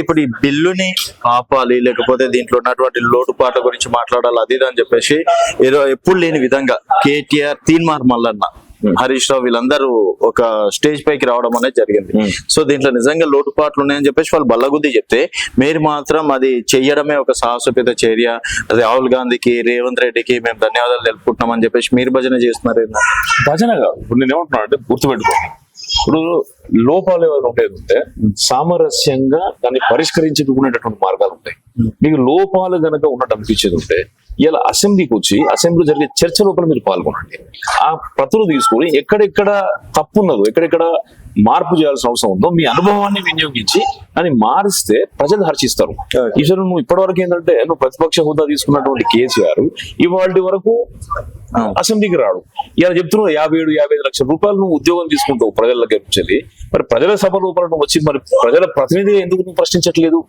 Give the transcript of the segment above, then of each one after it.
ఇప్పుడు ఈ బిల్లుని ఆపాలి, లేకపోతే దీంట్లో ఉన్నటువంటి లోటుపాట్ల గురించి మాట్లాడాలి అది ఇది అని చెప్పేసి ఎప్పుడు లేని విధంగా కేటీఆర్, తీన్మార్ మల్లన్న, హరీష్ రావు వీళ్ళందరూ ఒక స్టేజ్ పైకి రావడం అనేది జరిగింది. సో దీంట్లో నిజంగా లోటుపాట్లు ఉన్నాయని చెప్పేసి వాళ్ళు బల్లగుద్ది చెప్తే, మీరు మాత్రం అది చెయ్యడమే ఒక సాహసోపేత చర్య, రాహుల్ గాంధీకి, రేవంత్ రెడ్డికి మేము ధన్యవాదాలు తెలుపుకుంటున్నామని చెప్పేసి మీరు భజన చేస్తున్నారు. భజన కాదు, ఇప్పుడు నేను ఏమంటున్నా అంటే గుర్తుపెట్టుకోండి, ఇప్పుడు లోపాలు ఏమైనా ఉండేది సామరస్యంగా దాన్ని పరిష్కరించుకునేటటువంటి మార్గాలు ఉంటాయి. మీకు లోపాలు గనక ఉన్నట్టు అనిపించేది ఉంటే ఇలా అసెంబ్లీకి వచ్చి అసెంబ్లీలో జరిగే చర్చ లోపల మీరు పాల్గొనండి. ఆ ప్రతులు తీసుకొని ఎక్కడెక్కడ తప్పు ఉన్నదో, ఎక్కడెక్కడ మార్పు చేయాల్సిన అవసరం ఉందో మీ అనుభవాన్ని వినియోగించి అని మారిస్తే ప్రజలు హర్షిస్తారు. ఈసారి నువ్వు ఇప్పటివరకు ఏంటంటే నువ్వు ప్రతిపక్ష హోదా తీసుకున్నటువంటి కేసీఆర్ ఇవాళ వరకు అసెంబ్లీకి రాడు. ఇలా చెప్తున్నావు 57-55 లక్షల రూపాయలు నువ్వు ఉద్యోగం తీసుకుంటావు ప్రజల దగ్గర నుంచి. మరి ప్రజల సభ లోపల నువ్వు వచ్చి మరి ప్రజల ప్రతినిధి ఎందుకు నువ్వు ప్రశ్నించట్లేదు?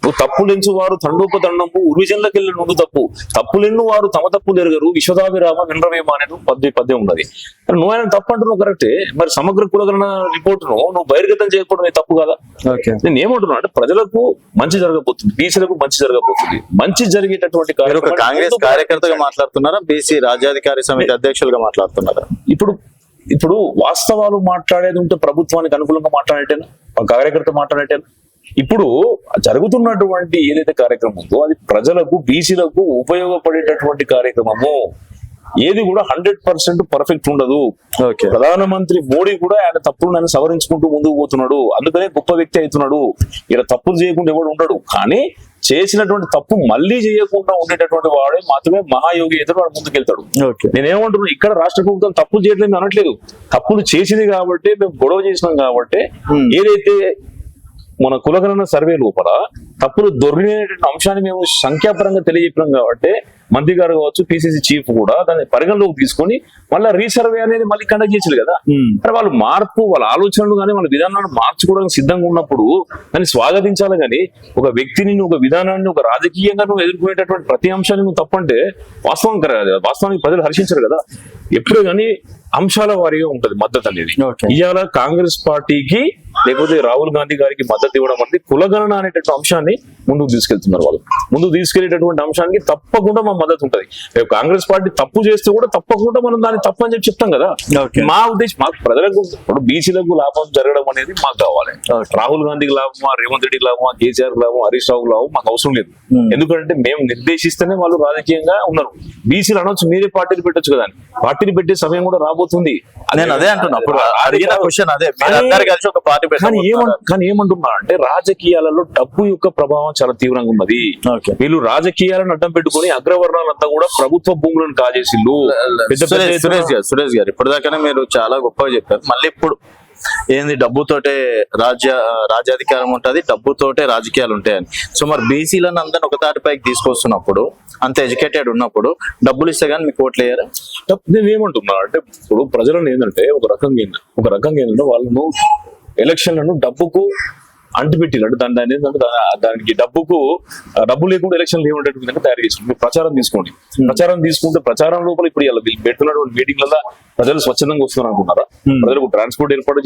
నువ్వు తప్పులెంచు వారు తండోపతండము ఉరివిజన్లకు వెళ్ళిన నుండి తప్పులెన్ను వారు తమ తప్పులు ఎరగరు విశ్వదాభిరామ నిండ్రవేమ అనేది పద్యం ఉన్నది. నువ్వు ఆయన తప్పు అంటున్నావు కరెక్టే, మరి సమగ్ర కులగణన రిపోర్టును నువ్వు బహిర్గతం చేయకపోవడం తప్పు కదా. నేను ఏమంటున్నా అంటే ప్రజలకు మంచి జరగబోతుంది, బీసీలకు మంచి జరగబోతుంది. మంచి జరిగేటటువంటి కాంగ్రెస్ కార్యకర్తగా మాట్లాడుతున్నారా, బీసీ రాజ్యాధికారి సమితి అధ్యక్షులుగా మాట్లాడుతున్నారా? ఇప్పుడు వాస్తవాలు మాట్లాడేది ఉంటే ప్రభుత్వానికి అనుకూలంగా మాట్లాడేటేనా, కార్యకర్త మాట్లాడేటేనా? ఇప్పుడు జరుగుతున్నటువంటి ఏదైతే కార్యక్రమం ఉందో అది ప్రజలకు, బీసీలకు ఉపయోగపడేటటువంటి కార్యక్రమము. ఏది కూడా 100% పర్ఫెక్ట్ ఉండదు. ప్రధానమంత్రి మోడీ కూడా ఆయన తప్పులు ఆయన సవరించుకుంటూ ముందుకు పోతున్నాడు, అందుకనే గొప్ప వ్యక్తి అవుతున్నాడు. ఇలా తప్పులు చేయకుండా ఎవడు ఉండడు, కానీ చేసినటువంటి తప్పు మళ్ళీ చేయకుండా ఉండేటటువంటి వాడే మాత్రమే మహాయోగి అయితే వాడు ముందుకెళ్తాడు. నేనేమంటున్నాను, ఇక్కడ రాష్ట్ర ప్రభుత్వం తప్పులు చేయట్లేదు అనట్లేదు, తప్పులు చేసింది కాబట్టి మేము గొడవ చేసినాం కాబట్టి ఏదైతే మన కులగణన సర్వే లోపల తప్పులు దొరికినటువంటి అంశాన్ని మేము సంఖ్యాపరంగా తెలియజెప్పినాం కాబట్టి మంత్రి గారు కావచ్చు, పిసిసి చీఫ్ కూడా దాన్ని పరిగణలోకి తీసుకొని మళ్ళీ రీసర్వే అనేది మళ్ళీ కండక్ట్ చేసారు కదా. మరి వాళ్ళు మార్పు, వాళ్ళ ఆలోచనలు కానీ వాళ్ళ విధానాన్ని మార్చుకోవడానికి సిద్ధంగా ఉన్నప్పుడు దాన్ని స్వాగతించాలి. కానీ ఒక వ్యక్తిని, ఒక విధానాన్ని, ఒక రాజకీయంగా నువ్వు ఎదుర్కొనేటటువంటి ప్రతి అంశాన్ని నువ్వు తప్పంటే వాస్తవం కదా, వాస్తవానికి ప్రజలు హర్షించరు కదా. ఎప్పుడు కానీ అంశాల వారీగా ఉంటది మద్దతు అనేది. ఇవాళ కాంగ్రెస్ పార్టీకి లేకపోతే రాహుల్ గాంధీ గారికి మద్దతు ఇవ్వడం అనేది కులగణన అనేటటువంటి అంశాన్ని ముందుకు తీసుకెళ్తున్నారు. వాళ్ళు ముందుకు తీసుకెళ్లేటటువంటి అంశానికి తప్పకుండా మా మద్దతు ఉంటది. రేపు కాంగ్రెస్ పార్టీ తప్పు చేస్తే కూడా తప్పకుండా మనం దాన్ని తప్పు అని చెప్పి చెప్తాం కదా. మా ఉద్దేశం, మాకు ప్రజలకు ఇప్పుడు బీసీలకు లాభం జరగడం అనేది మాకు కావాలి. రాహుల్ గాంధీకి లాభమా, రేవంత్ రెడ్డికి లాభమా, కేసీఆర్ లాభం, హరీష్ రావుకి లాభం మాకు అవసరం లేదు. ఎందుకంటే మేము నిర్దేశిస్తేనే వాళ్ళు రాజకీయంగా ఉన్నారు. బీసీలు అనొచ్చు, మీరే పార్టీలు పెట్టొచ్చు కదా. పార్టీని పెట్టే సమయం కూడా రాబోతుంది. నేను అదే అంటున్నా, కానీ ఏమంటున్నా అంటే రాజకీయాలలో డబ్బు యొక్క ప్రభావం చాలా తీవ్రంగా ఉన్నది. వీళ్ళు రాజకీయాలను అడ్డం పెట్టుకుని అగ్రవర్ణాలంతా కూడా ప్రభుత్వ భూములను కాజేసిళ్ళు. సురేష్ గారు ఇప్పటిదాకానే మీరు చాలా గొప్పగా చెప్పారు. మళ్ళీ ఇప్పుడు ఏంది, డబ్బుతోటే రాజ్యాధికారం ఉంటది, డబ్బుతోటే రాజకీయాలు ఉంటాయని. సో మరి బీసీలను అందరిని ఒక తాటిపైకి తీసుకొస్తున్నప్పుడు, అంత ఎడ్యుకేటెడ్ ఉన్నప్పుడు డబ్బులు ఇస్తే గానీ మీకు ఓట్లు వేయరా? నేను ఏమంటున్నా అంటే ఇప్పుడు ప్రజలను ఏంటంటే ఒక రకంగా ఏంటంటే వాళ్ళను ఎలక్షన్లను డబ్బుకు అంటిపెట్టినట్టు దానికి డబ్బు లేకుండా ఎలక్షన్లు ఏమంటే తయారు చేసి మీరు ప్రచారం తీసుకోండి. ప్రచారం తీసుకుంటే ప్రచారం లోపల ఇప్పుడు వీళ్ళు పెడుతున్నటువంటి మీటింగ్లలో ప్రజలు స్వచ్ఛందంగా వస్తున్నారు అనుకున్నారా? ప్రజలకు ట్రాన్స్పోర్ట్ ఏర్పాటు